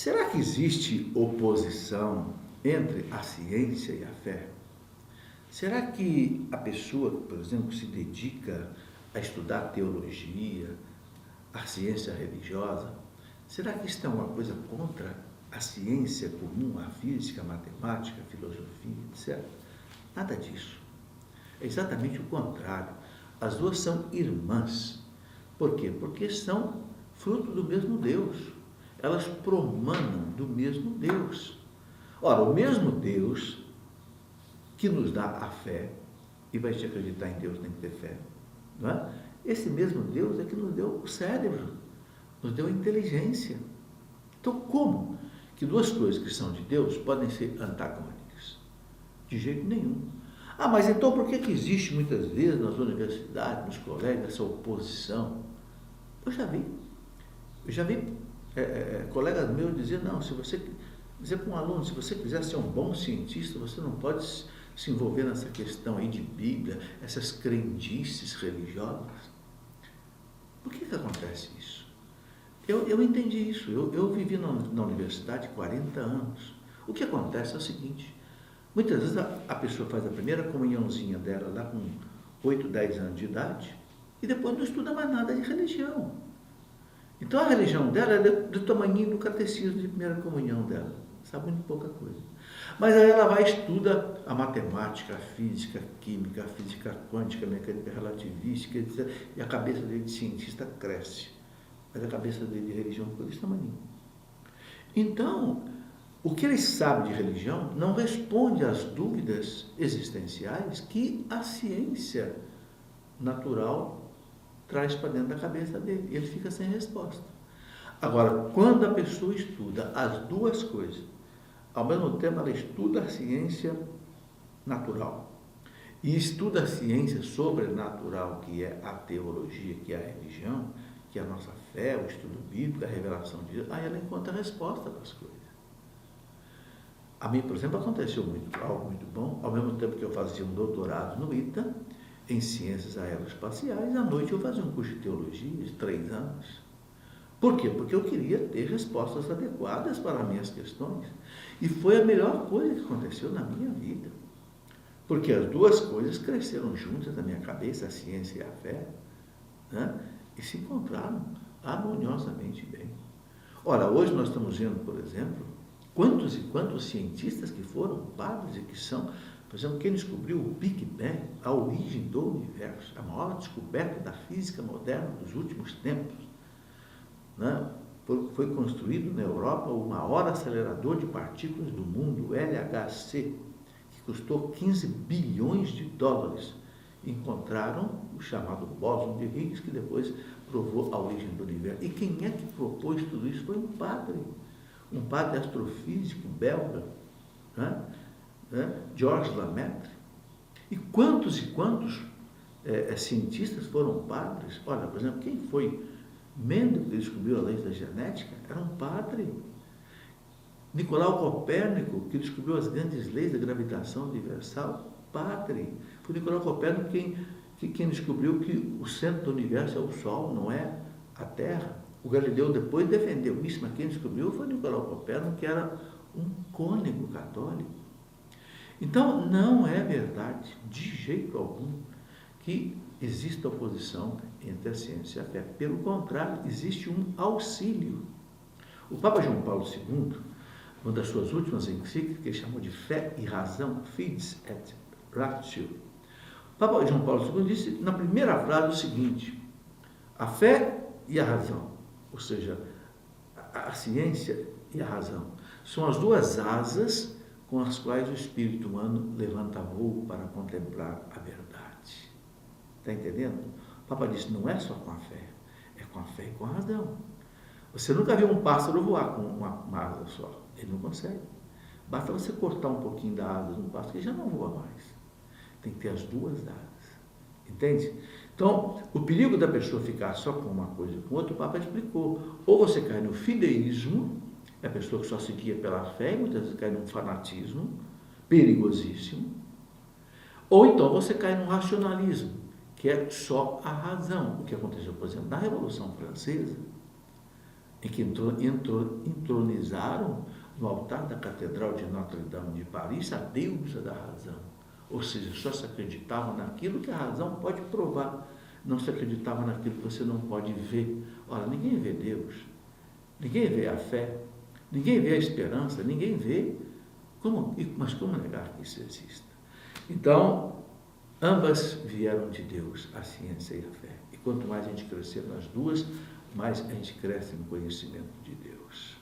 Será que existe oposição entre a ciência e a fé? Será que a pessoa, por exemplo, que se dedica a estudar teologia, a ciência religiosa, será que isso é uma coisa contra a ciência comum, a física, a matemática, a filosofia, etc? Nada disso. É exatamente o contrário. As duas são irmãs. Por quê? Porque são fruto do mesmo Deus. Elas promanam do mesmo Deus. Ora, o mesmo Deus que nos dá a fé, e vai te acreditar em Deus tem que ter fé, não é? Esse mesmo Deus é que nos deu o cérebro, nos deu a inteligência. Então, como que duas coisas que são de Deus podem ser antagônicas? De jeito nenhum. Ah, mas então por que existe muitas vezes nas universidades, nos colégios, essa oposição? Eu já vi colegas meus dizer, não, se você dizer para um aluno, se você quiser ser um bom cientista, você não pode se envolver nessa questão aí de Bíblia, essas crendices religiosas. Por que acontece isso? Eu entendi isso, eu vivi na universidade 40 anos. O que acontece é o seguinte, muitas vezes a pessoa faz a primeira comunhãozinha dela lá com 8, 10 anos de idade e depois não estuda mais nada de religião. Então a religião dela é do tamanhinho do catecismo de primeira comunhão dela, sabe muito pouca coisa. Mas aí ela vai e estuda a matemática, a física, a química, a física quântica, a mecânica relativística, etc. E a cabeça dele de cientista cresce, mas a cabeça dele de religião ficou desse tamanhinho. Então, o que ele sabe de religião não responde às dúvidas existenciais que a ciência natural traz para dentro da cabeça dele. Ele fica sem resposta. Agora, quando a pessoa estuda as duas coisas, ao mesmo tempo ela estuda a ciência natural e estuda a ciência sobrenatural, que é a teologia, que é a religião, que é a nossa fé, o estudo bíblico, a revelação de Deus, aí ela encontra a resposta para as coisas. A mim, por exemplo, aconteceu algo muito bom, ao mesmo tempo que eu fazia um doutorado no ITA, em ciências aeroespaciais, à noite eu fazia um curso de teologia de 3 anos. Por quê? Porque eu queria ter respostas adequadas para as minhas questões. E foi a melhor coisa que aconteceu na minha vida. Porque as duas coisas cresceram juntas na minha cabeça, a ciência e a fé, né? E se encontraram harmoniosamente bem. Ora, hoje nós estamos vendo, por exemplo, quantos e quantos cientistas que foram padres e que são. Por exemplo, quem descobriu o Big Bang, a origem do universo, a maior descoberta da física moderna dos últimos tempos, né? Foi construído na Europa o maior acelerador de partículas do mundo, o LHC, que custou 15 bilhões de dólares. Encontraram o chamado bóson de Higgs, que depois provou a origem do universo. E quem é que propôs tudo isso? Foi um padre astrofísico belga, né? Georges Lemaitre. E quantos cientistas foram padres? Olha, por exemplo, quem foi Mendel, que descobriu a lei da genética, era um padre. Nicolau Copérnico, que descobriu as grandes leis da gravitação universal, padre. Foi Nicolau Copérnico quem descobriu que o centro do universo é o Sol, não é a Terra. O Galileu depois defendeu isso, mas quem descobriu foi Nicolau Copérnico, que era um cônego católico. Então, não é verdade, de jeito algum, que exista oposição entre a ciência e a fé. Pelo contrário, existe um auxílio. O Papa João Paulo II, uma das suas últimas encíclicas, que ele chamou de Fé e Razão, Fides et Ratio, o Papa João Paulo II disse na primeira frase o seguinte: a fé e a razão, ou seja, a ciência e a razão, são as duas asas com as quais o espírito humano levanta voo para contemplar a verdade. Está entendendo? O Papa disse, não é só com a fé, é com a fé e com a razão. Você nunca viu um pássaro voar com uma asa só, ele não consegue. Basta você cortar um pouquinho da asa de um pássaro que já não voa mais. Tem que ter as duas asas. Entende? Então, o perigo da pessoa ficar só com uma coisa e com outra, o Papa explicou. Ou você cai no fideísmo, é a pessoa que só se guia pela fé, e muitas vezes cai num fanatismo perigosíssimo. Ou então você cai num racionalismo, que é só a razão. O que aconteceu, por exemplo, na Revolução Francesa, em que entronizaram no altar da Catedral de Notre-Dame de Paris a deusa da razão. Ou seja, só se acreditava naquilo que a razão pode provar, não se acreditava naquilo que você não pode ver. Ora, ninguém vê Deus, ninguém vê a fé, ninguém vê a esperança, ninguém vê. Mas como negar que isso exista? Então, ambas vieram de Deus, a ciência e a fé. E quanto mais a gente crescer nas duas, mais a gente cresce no conhecimento de Deus.